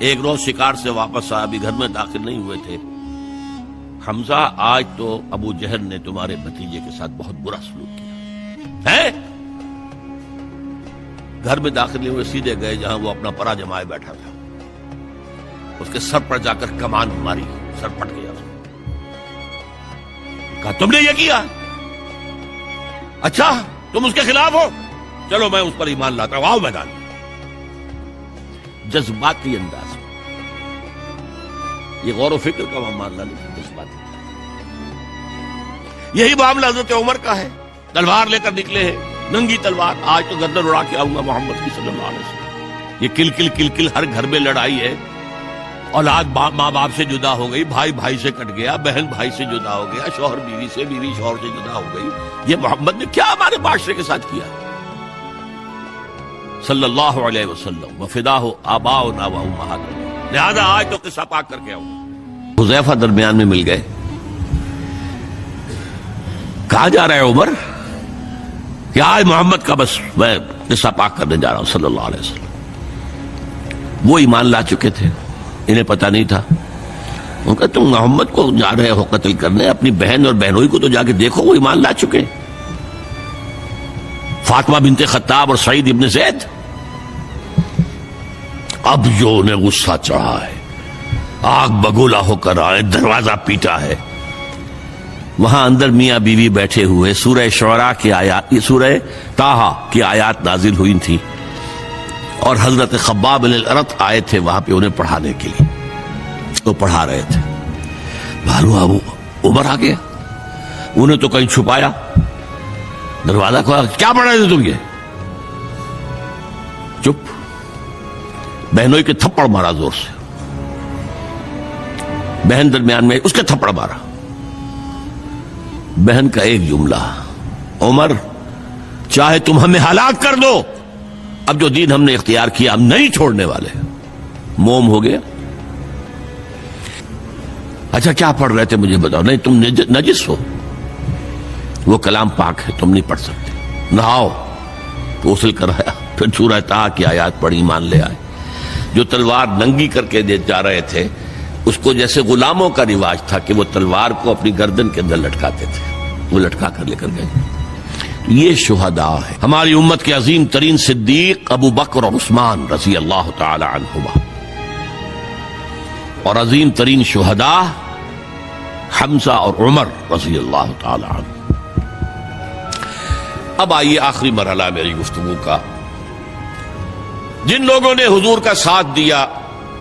ایک روز شکار سے واپس آیا، ابھی گھر میں داخل نہیں ہوئے تھے، حمزہ آج تو ابو جہل نے تمہارے بھتیجے کے ساتھ بہت برا سلوک کیا ہے۔ گھر میں داخل نہیں ہوئے، سیدھے گئے جہاں وہ اپنا پرا جمائے بیٹھا تھا، اس کے سر پر جا کر کمان ماری، سر پھٹ گیا۔ کہا تم نے یہ کیا؟ اچھا تم اس کے خلاف ہو، چلو میں اس پر ایمان لاتا ہوں، آؤ میدان میں۔ جذباتی انداز میں، یہ غور و فکر کا معاملہ نہیں، جذباتی۔ یہی معاملہ حضرت عمر کا ہے، تلوار لے کر نکلے ہیں، ننگی تلوار، آج تو گردن اڑا کے آؤں گا محمد کی صلی اللہ علیہ وسلم۔ یہ کل کل کل کل ہر گھر میں لڑائی ہے، اولاد ماں باپ سے جدا ہو گئی، بھائی بھائی سے کٹ گیا، بہن بھائی سے جدا ہو گیا، شوہر بیوی سے، بیوی شوہر سے جدا ہو گئی۔ یہ محمد نے کیا ہمارے معاشرے کے ساتھ کیا صلی اللہ علیہ وسلم، وفداہ آباؤنا و امہاتنا۔ لہذا آج تو قصہ پاک کر کے آؤں۔ حذیفہ درمیان میں مل گئے، کہاں جا رہے عمر؟ کہ آج محمد کا بس میں قصہ پاک کرنے جا رہا ہوں صلی اللہ علیہ وسلم۔ وہ ایمان لا چکے تھے، انہیں پتہ نہیں تھا۔ ان کا تم محمد کو جا رہے ہو قتل کرنے، اپنی بہن اور بہنوئی کو تو جا کے دیکھو، وہ ایمان لا چکے، فاطمہ بنت خطاب اور سعید ابن زید۔ اب جو انہیں غصہ چڑھا ہے، آگ بگولا ہو کر آئے، دروازہ پیٹا ہے، وہاں اندر میاں بیوی بیٹھے ہوئے، سورہ شعراء کی آیات، سورہ طٰہٰ کی آیات نازل ہوئی تھی، اور حضرت خباب بن الارت آئے تھے وہاں پہ انہیں پڑھانے کے لیے، تو پڑھا رہے تھے۔ معلوم ابو عمر آ گیا، انہیں تو کہیں چھپایا، دروازہ کھولا، کیا پڑھ رہے تھے تم؟ یہ چپ۔ بہنوئی کے تھپڑ مارا زور سے، بہن درمیان میں، اس کے تھپڑ مارا۔ بہن کا ایک جملہ، عمر چاہے تم ہمیں ہلاک کر دو، اب جو دین ہم نے اختیار کیا ہم نہیں چھوڑنے والے۔ موم ہو گیا۔ اچھا کیا پڑھ رہے تھے مجھے بتاؤ؟ نہیں تم نجس ہو، وہ کلام پاک ہے، تم نہیں پڑھ سکتے، نہاؤ۔ تو غسل کرایا، پھر سورہ طٰہٰ کی آیات پڑھی، ایمان لے آئے۔ جو تلوار ننگی کر کے جا رہے تھے، اس کو جیسے غلاموں کا رواج تھا کہ وہ تلوار کو اپنی گردن کے اندر لٹکاتے تھے، وہ لٹکا کر لے کر گئے۔ یہ شہداء ہے، ہماری امت کے عظیم ترین صدیق ابو بکر اور عثمان رضی اللہ تعالی عنہما، اور عظیم ترین شہداء حمزہ اور عمر رضی اللہ تعالی عنہ۔ اب آئیے آخری مرحلہ میری گفتگو کا، جن لوگوں نے حضور کا ساتھ دیا